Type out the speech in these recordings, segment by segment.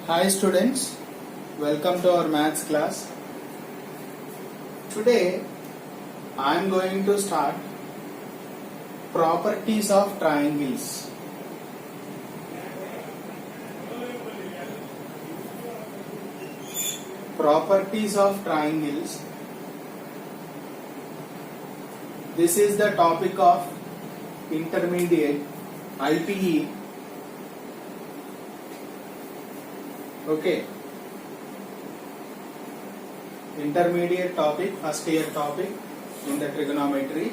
Hi students, welcome to our maths class. Today I am going to start properties of triangles. Properties of triangles. This is the topic of intermediate IPE. Okay. Intermediate topic, first year topic in the trigonometry.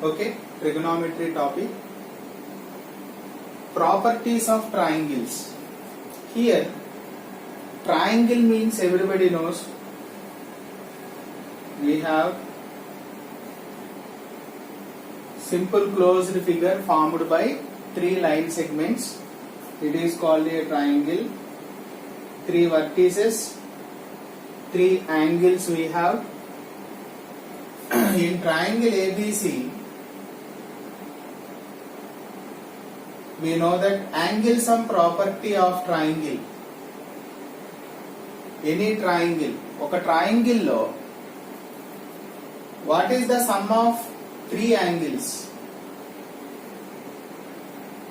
Okay, trigonometry topic. Properties of triangles. Here, triangle means everybody knows. We have simple closed figure formed by three line segments. It is called a triangle. Three vertices, three angles we have. In triangle ABC, we know that angle sum property of triangle. Any triangle, oka triangle lo what is the sum of three angles?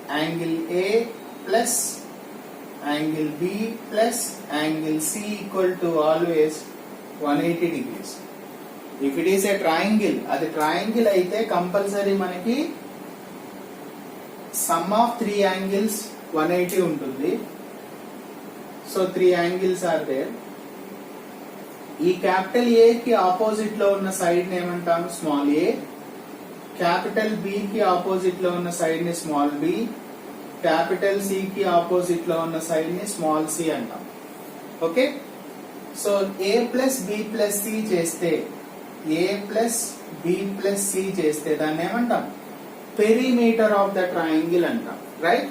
Angle A plus angle B plus angle C equal to always 180 degrees. If it is a triangle, అది triangle అయితే compulsory మనకి sum of three angles 180 ఉంటుంది. So three angles are there. ఈ capital A కి opposite లో ఉన్న side ని ఏమంటాం? Small a. క్యాపిటల్ B కి ఆపోజిట్ లో ఉన్న సైడ్ ని స్మాల్ b. క్యాపిటల్ C కి ఆపోజిట్ లో ఉన్న సైడ్ ని స్మాల్ c అంటాం. Okay, so a plus b plus c చేస్తే a plus b plus c చేస్తే దాన్ని ఏమంటాం? పెరిమీటర్ ఆఫ్ ద ట్రయాంగిల్ అంటాం. Right,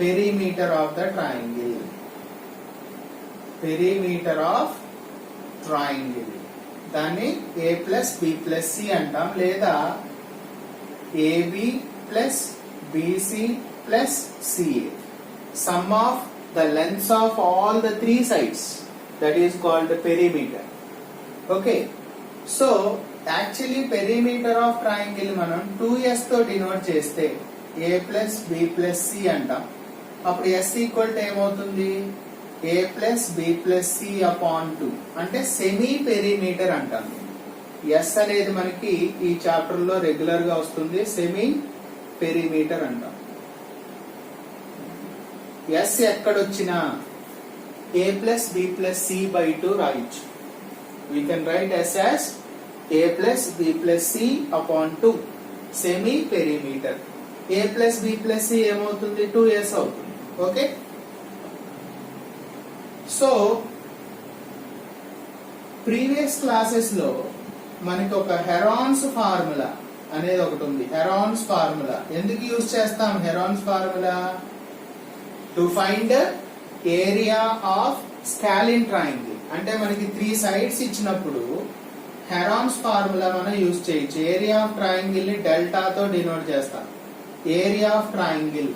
perimeter of the triangle. Perimeter of triangle దాన్ని a plus b plus c అంటాం, లేదా ab plus bc plus CA. Sum of the lengths of all the three sides, that is called the perimeter. Okay, so actually perimeter of triangle మనం 2s తో denote చేస్తే a plus b plus c అంటాం. అప్పుడు s equal to ఏమవుతుంది? a plus b plus c upon 2 అంటే semi perimeter అంటాం. s అనేది మనకి ఈ చాప్టర్ లో రెగ్యులర్ గా వస్తుంది. సెమీ పెరిమీటర్ అంటాం. S ఎక్కడొచ్చినా a plus b plus c by 2 రాయొచ్చు. We can write S as a plus b plus c upon 2 semi perimeter. a plus b plus c ఏమవుతుంది? 2s అవుతుంది. ఓకే, సో ప్రీవియస్ క్లాసెస్ లో మనకి ఒక Heron's formula అనేది ఒకటి ఉంది. Heron's formula ఎందుకు యూజ్ చేస్తాం? Heron's formula to find area of scalene triangle. అంటే మనకి త్రీ సైడ్స్ ఇచ్చినప్పుడు హెరాన్స్ ఫార్ములా మనం యూజ్ చేయొచ్చు. ఏరియా ఆఫ్ ట్రయాంగిల్ ని డెల్టాతో డినోట్ చేస్తాం. Area of triangle,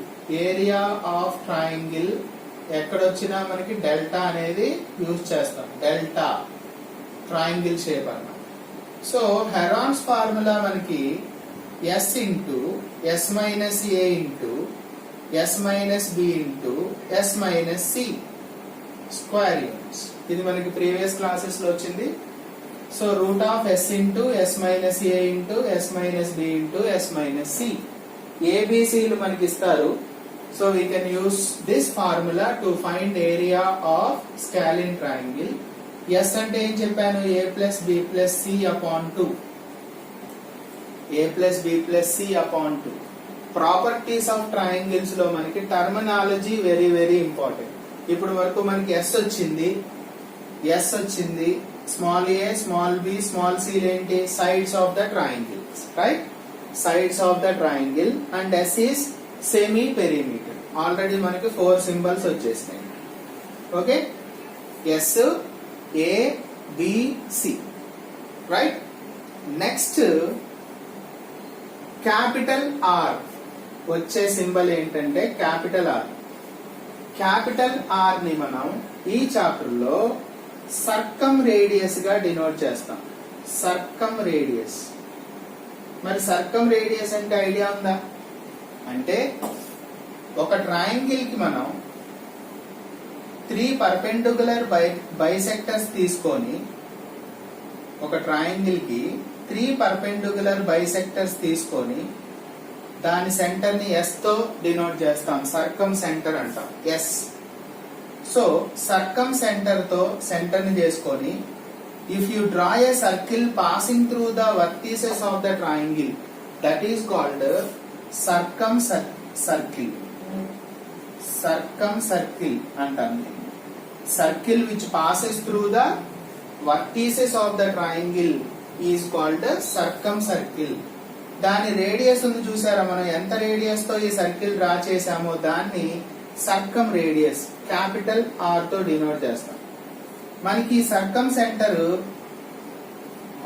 area of triangle ఎక్కడొచ్చినా మనకి డెల్టా అనేది యూజ్ చేస్తాం. డెల్టా ట్రయాంగిల్ షేప్ అన్నమాట. సో హెరాన్స్ ఫార్ములా మనకి s into s minus a into s minus b into s minus c square units. ఇది మనకి ప్రీవియస్ క్లాసెస్ లో వచ్చింది. So root of s into s minus a into s minus b into s minus c. ఏబిసిలు మనకి ఇస్తారు. So we can use this formula to find area of scalene triangle. s అంటే ఏం చెప్పాను? a plus b plus c upon 2. a plus b plus c upon 2. Properties of triangles లో మనకి terminology very very important. ఇప్పుడు వరకు మనకి s వచ్చింది, small a small b small c ఏంటి? Sides of the triangles. Right, sides of the triangle. And s is semi perimeter. Already మనకి 4 symbols వచ్చేసినాయి. Okay, s a b c. Right, next capital R వచ్చే symbol ఏంటంటే capital R. Capital are ని మనం ఈ chapter లో సర్కమ్ radius గా denote చేస్తాం. సర్కమ్ రేడియస్. మరి సర్కమ్ రేడియస్ అంటే ఐడియా ఉందా? అంటే ఒక ట్రయాంగిల్ కి మనం 3 పర్పెండిక్యులర్ బైసెక్టర్స్ తీసుకొని, ఒక ట్రయాంగిల్ కి 3 పర్పెండిక్యులర్ బైసెక్టర్స్ తీసుకొని దాని సెంటర్ ని ఎస్ తో డినోట్ చేస్తాం. సర్కమ్ సెంటర్ అంటాం. ఎస్. సో సర్కమ్ సెంటర్ తో సెంటర్ ని చేసుకొని, if you draw a circle passing through the vertices of the triangle, that is called circumcircle. Circumcircle అంటాం. Circle which passes through the vertices of the triangle is called circumcircle. దాని radius ఉంది చూసారా, మనం ఎంత radius తో ఈ circle draw చేసామో దాన్ని సర్కమ్ రేడియస్ క్యాపిటల్ ఆర్ తో డినోట్ చేస్తాం. మనకి సర్కమ్ సెంటర్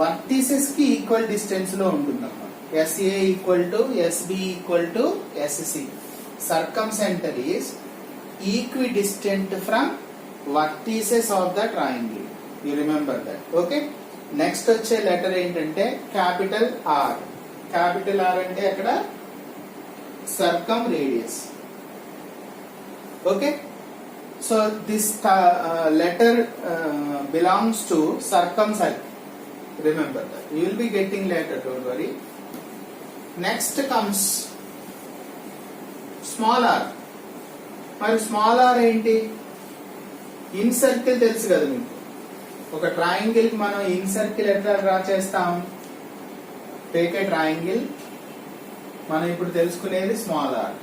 వర్టిసెస్ కి ఈక్వల్ డిస్టెన్స్ లో ఉంటుందన్నమాట. SA equal to SB equal to SC. Circumcentre is equidistant from vertices of the triangle. You remember that. Okay. Next వచ్చే letter ఏంటంటే capital R. Capital R అంటే అక్కడ circumradius. Okay. So this letter belongs to circumcircle. Remember that. You will be getting letter, don't worry. Next comes small R. మరి small R ఏంటి? Incircle తెలుసు కదా మీకు. ఒక triangle కి మనం ఇన్ సర్కిల్ ఎట్లా డ్రా చేస్తాం? Take a triangle. మనం ఇప్పుడు తెలుసుకునేది small R.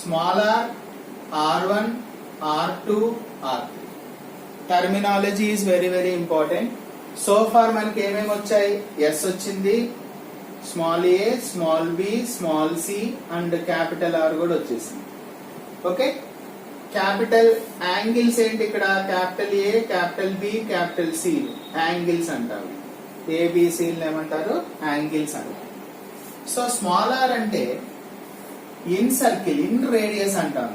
Small R, R1, R2, R3. Terminology is very very important. So far మనకి ఏమేమి వచ్చాయి? ఎస్ వచ్చింది, small A, small B, small C and capital R కూడా వచ్చేసింది. ఓకే. క్యాపిటల్ యాంగిల్స్ ఏంటి ఇక్కడ? Capital A, capital B, capital C angles అంటారు. ఏబిసిలు ఏమంటారు? యాంగిల్స్ అంటారు. సో స్మాల్ ఆర్ అంటే ఇన్ సర్కిల్, ఇన్ రేడియస్ అంటాం.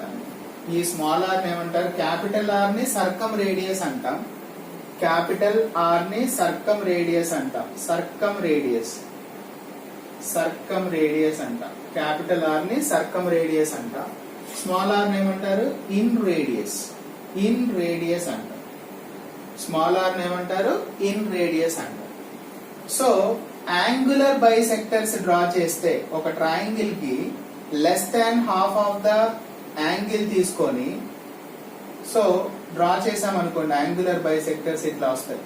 ఈ స్మాల్ ఆర్ ఏమంటారు? క్యాపిటల్ ఆర్ ని సర్కమ్ రేడియస్ అంటాం. క్యాపిటల్ ఆర్ ని సర్కమ్ రేడియస్ అంటాం. సర్కమ్ రేడియస్, సర్కమ్ రేడియస్ అంటాం. క్యాపిటల్ ఆర్ ని సర్కమ్ రేడియస్ అంటాం. స్మాల్ ఆర్ ఏమంటారు? In radius. ఇన్ రేడియస్ అంటారు. స్మాల్ ఆర్ ఏమంటారు? ఇన్ రేడియస్ అంటారు. సో యాంగులర్ బైసెక్టర్స్ డ్రా చేస్తే ఒక ట్రయాంగిల్ కి less than half of the angle తీసుకొని సో డ్రా చేసాం అనుకోండి, యాంగులర్ బైసెక్టర్స్ ఇట్లా వస్తాయి.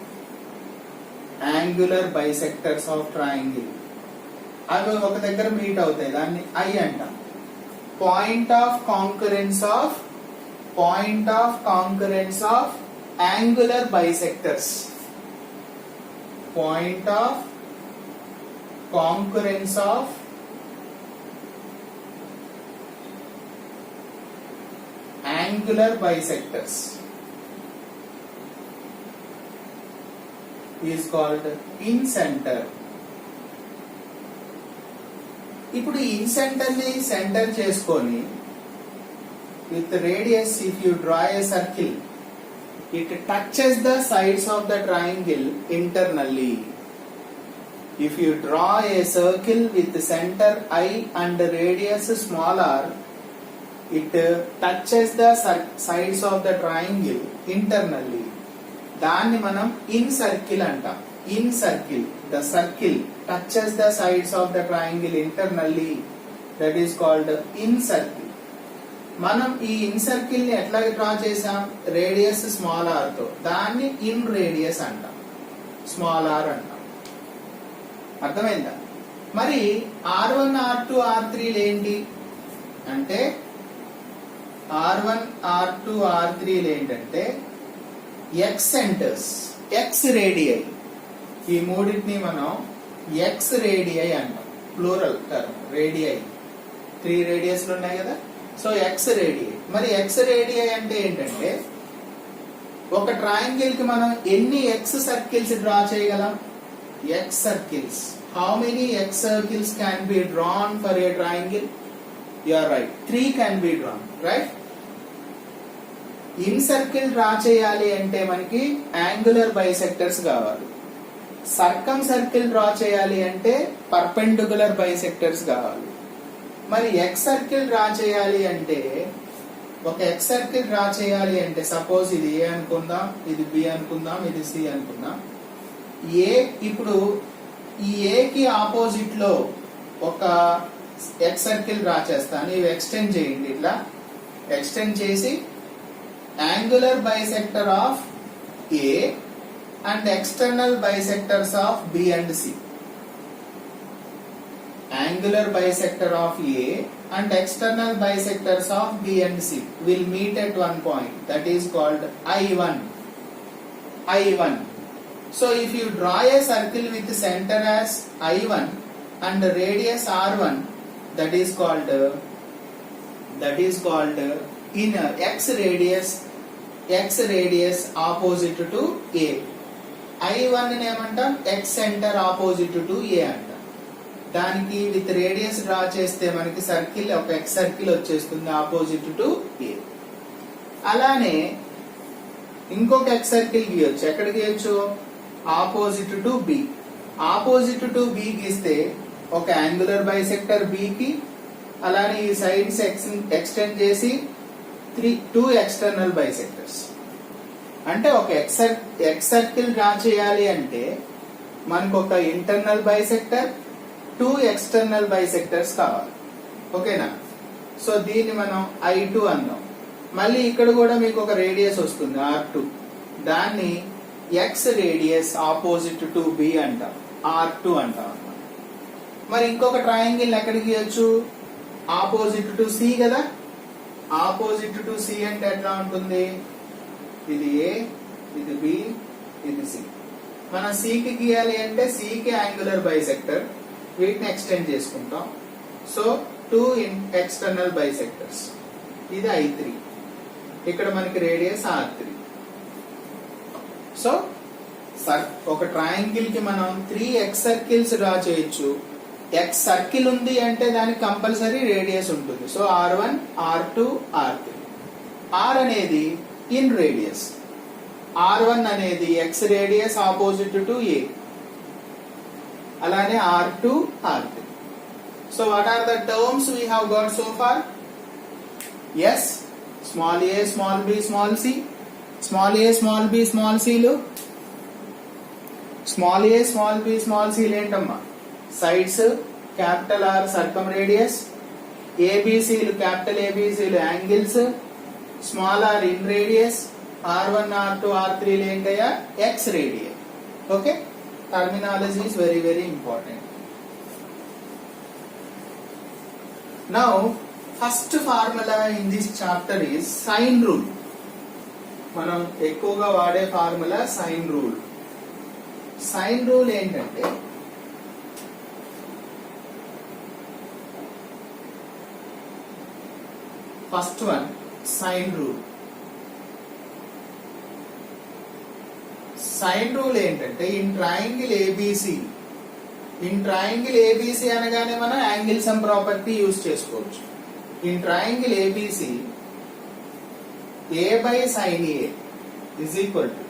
యాంగులర్ బైసెక్టర్స్ ఆఫ్ ట్రయాంగిల్ అవి ఒక దగ్గర మీట్ అవుతాయి. దాన్ని ఐ అంటాం. Point of concurrence of angular bisectors. Point of concurrence of angular bisectors is called in centre. ఇప్పుడు ఇన్ సెంటర్ ని సెంటర్ చేసుకొని with radius if you draw a circle, it touches the sides of the triangle internally. If you draw a circle with center I and radius small r, it touches the sides of the triangle internally. దాన్ని మనం in circle అంటాం. In circle, the circle touches the sides of the triangle internally. That is called in circle. మనం ఈ in circle ని ఎట్లా draw చేసాం? Radius small are తో. దాన్ని ఇన్ రేడియస్ అంటాం, స్మాల్ ఆర్ అంటాం. అర్థమైందా? మరి R1, R2, R3 ఏంటి అంటే R1, R2, R3 ఏంటంటే ఎక్స్ సెంటర్స్, ఎక్స్ రేడియై. ఈ మూడింటిని మనం ఎక్స్ రేడియై అంటాం. Plural term radii. 3 రేడియస్లు ఉన్నాయి కదా. So ex radii. మరి ఎక్స్ రేడియై అంటే ఏంటంటే ఒక ట్రయాంగిల్ కి మనం ఎన్ని ఎక్స్ సర్కిల్స్ డ్రా చేయగలం? Ex circles. How many ex circles can be drawn for a triangle? You are right, 3 can be drawn, right? In circle draw చేయాలి అంటే మనకి యాంగులర్ బైసెక్టర్స్ కావాలి. సర్కమ్ సర్కిల్ డ్రా చేయాలి అంటే పర్పెండిక్యులర్ బైసెక్టర్స్ కావాలి. మరి X circle draw చేయాలి అంటే ఒక ఎక్స్ సర్కిల్ డ్రా చేయాలి అంటే సపోజ్ ఇది ఏ అనుకుందాం, ఇది బి అనుకుందాం, ఇది సి అనుకుందాం. ఏ ఇప్పుడు ఈ ఏ కి ఆపోజిట్ లో ఒక ఎక్స్ సర్కిల్ డ్రా చేస్తాను. ఇవి ఎక్స్టెండ్ చేయండి, ఇట్లా ఎక్స్టెండ్ చేసి angular bisector of A and external bisectors of B and C. Angular bisector of A and external bisectors of B and C will meet at one point, that is called I1. I1. So if you draw a circle with center as I1 and radius R1, that is called inner x radius opposite to A. I1 ని ఏమంటాం, x center opposite to A అంటాం. దానికి with radius draw చేస్తే మనకి circle ఒక excircle వచ్చేస్తుంది opposite to A. అలానే ఇంకొక ఎక్స్ సర్కిల్ గీయొచ్చు. ఎక్కడ గీయొచ్చు? Opposite to B. Opposite to B గీస్తే ఒక యాంగులర్ బైసెక్టర్ బి కి, అలానే ఈ సైడ్స్ ఎక్స్టెండ్ చేసి 2 ఎక్స్టర్నల్ బైసెక్టర్స్. అంటే ఒక ఎక్స్ సర్కిల్ డ్రా చేయాలి అంటే మనకు ఒక ఇంటర్నల్ బైసెక్టర్, 2 ఎక్స్టర్నల్ బైసెక్టర్స్ కావాలి. ఓకేనా? సో దీన్ని మనం I2 అన్నాం. మళ్ళీ ఇక్కడ కూడా మీకు ఒక రేడియస్ వస్తుంది R2. దాన్ని X radius opposite to B అంటాం, R2 అంటాం అన్నమాట. మరి ఇంకొక ట్రయాంగిల్ ఎక్కడికి గీయొచ్చు? ఆపోజిట్ టు సి కదా. ఆపోజిట్ టు సి అంటే ఎట్లా ఉంటుంది? ఇది ఏ, ఇది బి, ఇది సి. మనం సి కి గీయాలి అంటే సి కి యాంగులర్ బైసెక్టర్, వీటిని ఎక్స్టెండ్ చేసుకుంటాం. So 2 external bisectors. ఇది I3. ఇక్కడ మనకి రేడియస్ R3. సో ఒక ట్రయాంగిల్ కి మనం 3 ఎక్స్ సర్కిల్స్ డ్రా చేయొచ్చు. ఎక్స్ సర్కిల్ ఉంది అంటే దానికి కంపల్సరీ రేడియస్ ఉంటుంది. So R1, R2, R3. R అనేది ఇన్ రేడియస్, R1 అనేది X radius opposite to A, అలానే R2, R3. So what are the terms we have got so far? Yes, small a, small b, small c. Small a, small b, small c లు, small a, small b, small c లు ఏంటమ్మా? Sides, capital R circumradius, ABC లు capital ABC లు angles, small r inradius, R1, R2, R3 లు ఏంటయ్యా? Exradius. Okay, terminology is very very important. Now first formula in this chapter is sine rule. మనం ఎక్కువగా వాడే formula sine rule. Sine rule ఏంటంటే first one sine rule. Sine rule ఏంటంటే in triangle A B C అనగానే మనం angle sum property use చేసుకోవచ్చు. In triangle A B C A by sine A is equal to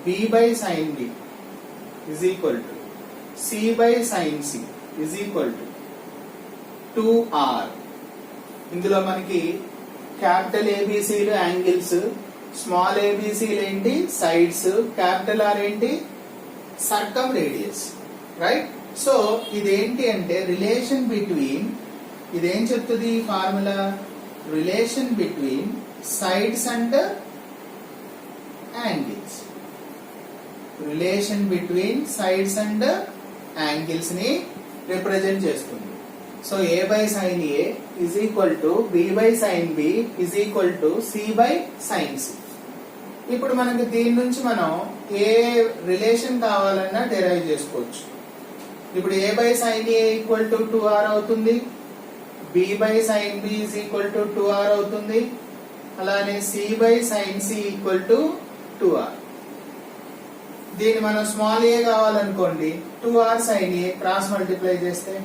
B by sine B is equal to C by sine C is equal to 2r. ఇందులో మనకి capital ఏబిసిలు angles, small ఏబిసిలు ఏంటి? Sides, capital are ఏంటి? సర్కమ్ radius. Right? So ఇదేంటి అంటే relation between, ఇదేం చెప్తుంది formula? Relation between sides and angles. Relation between sides and angles ని రిప్రజెంట్ చేస్తుంది. So a by sin a is equal to b by sin b is equal to c by sin c. ఇప్పుడు మనకి దీని నుంచి మనం ఏ relation కావాలన్నా derive చేసుకోవచ్చు. ఇప్పుడు a by sin a equal to 2r అవుతుంది, b by sin b is equal to 2r అవుతుంది, అలానే c by sin c equal to 2r. దీన్ని మనం స్మాల్ a కావాలనుకోండి, 2r sin a cross multiply చేస్తే,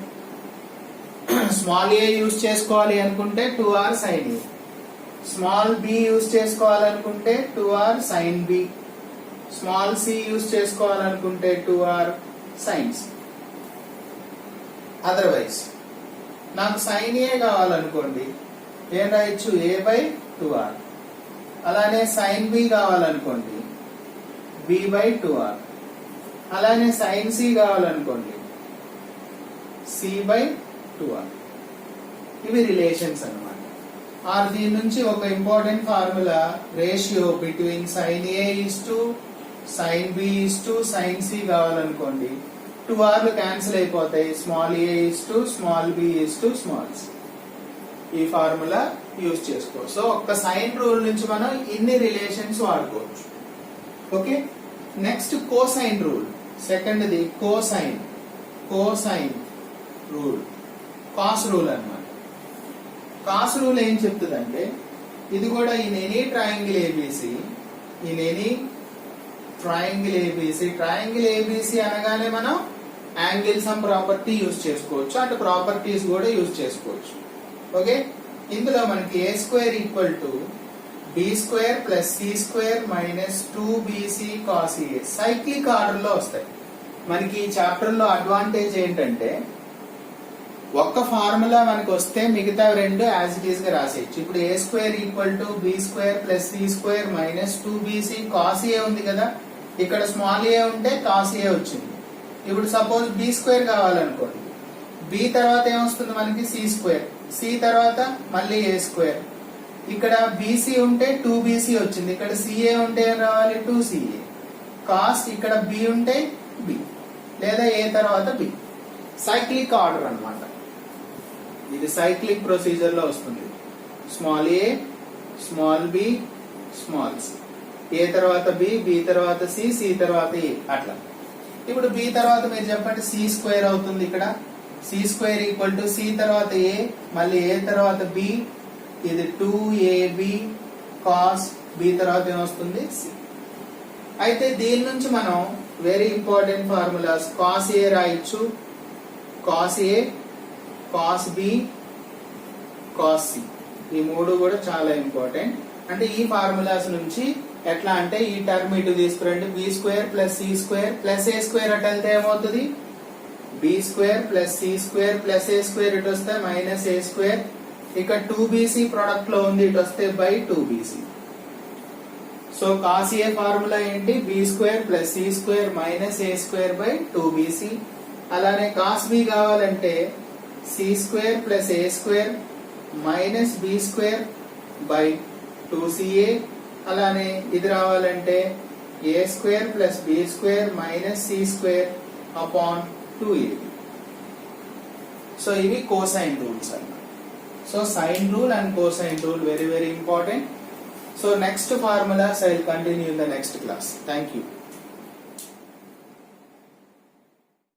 స్మాల్ a యూజ్ చేసుకోవాలి అనుకుంటే 2r sin a. Small b use చేసుకోవాలనుకుంటే 2r sin b, small c use చేసుకోవాలనుకుంటే 2r sin c. అదర్వైజ్ నాకు sin a కావాలనుకోండి, ఏం రాయొచ్చు, a/2r. అలానే sin b కావాలనుకోండి, b/2r. అలానే sin c కావాలనుకోండి, c/2r. ఇవి రిలేషన్స్ అన్నమాట. ఆర్ దీని నుంచి ఒక important formula, ratio between sin a sin b sin c కావాలనుకోండి, 2rలు క్యాన్సిల్ అయిపోతాయి, small a small b small c. ఈ ఫార్ములా యూజ్ చేసుకోవచ్చు. సో ఒక్క సైన్ రూల్ నుంచి మనం ఇన్ని రిలేషన్స్ వాడుకోవచ్చు. Okay, next cosine rule. సెకండ్ది కోసైన్ రూల్, కాస్ రూల్ అన్నమాట. కాస్ రూల్ ఏం చెప్తుందంటే, ఇది కూడా in any triangle A B C, triangle A B C అనగానే మనం యాంగిల్ సమ్ ప్రాపర్టీ యూజ్ చేసుకోవచ్చు, అంటే ప్రాపర్టీస్ కూడా యూజ్ చేసుకోవచ్చు. ఓకే, ఇందులో మనకి a² = b² + c² - 2bc cos a cyclic order లో వస్తాయి. మనకి ఈ చాప్టర్ లో అడ్వాంటేజ్ ఏంటంటే, ఒక్క ఫార్ములా మనకు వస్తే మిగతా రెండు యాజ్ ఇట్ ఈస్ గా రాసేయచ్చు. ఇప్పుడు a² = b² + c² - 2bc cos a ఉంది కదా, ఇక్కడ స్మాల్ a ఉంటే cos a వచ్చింది. ఇప్పుడు సపోజ్ b² కావాలనుకోండి, b తర్వాత ఏమొస్తుంది మనకి c², c తర్వాత మళ్ళీ a². ఇక్కడ bc ఉంటే 2bc వచ్చింది, ఇక్కడ ca ఉంటే ఏం రావాలి, 2ca. కాస్ ఇక్కడ b ఉంటే b, లేదా a తర్వాత b. సైక్లిక్ ఆర్డర్ అన్నమాట. ఇది సైక్లిక్ ప్రొసీజర్ లో వస్తుంది. Small a, small b, small c, a తర్వాత b, b తర్వాత c, c తర్వాత a, అట్లా. ఇప్పుడు b తర్వాత మీరు చెప్పండి, c² అవుతుంది. ఇక్కడ c² = c తర్వాత a, మళ్ళీ a తర్వాత b, ఇది 2ab cos b తర్వాత ఏమొస్తుంది, c. అయితే దీని నుంచి మనం very important formulas, cos a రాయొచ్చు, cos a, cos b, cos c. ఈ మూడు కూడా చాలా ఇంపార్టెంట్. అంటే ఈ ఫార్ములాస్ నుంచి ఎట్లా అంటే, ఈ టర్మ్ ఇటు తీసుకురండి, b² + c² + a² అటు వెళ్తే ఏమవుతుంది, b² + c² + a² ఇటు వస్తే -a². ఇక్కడ 2bc ప్రొడక్ట్ లో ఉంది, ఇటు వస్తే /2bc. So cos a formula ఏంటి, b² + c² - a²/2bc. అలానే cos b కావాలంటే c² + a² - b²/2ca. అలానే ఇది రావాలంటే a² + b² - c²/2ab. సో ఇవి కోసైన్ రూల్స్ అన్నమాట. So sine rule and cosine rule very important. So next formulas I will continue in the next class. Thank you.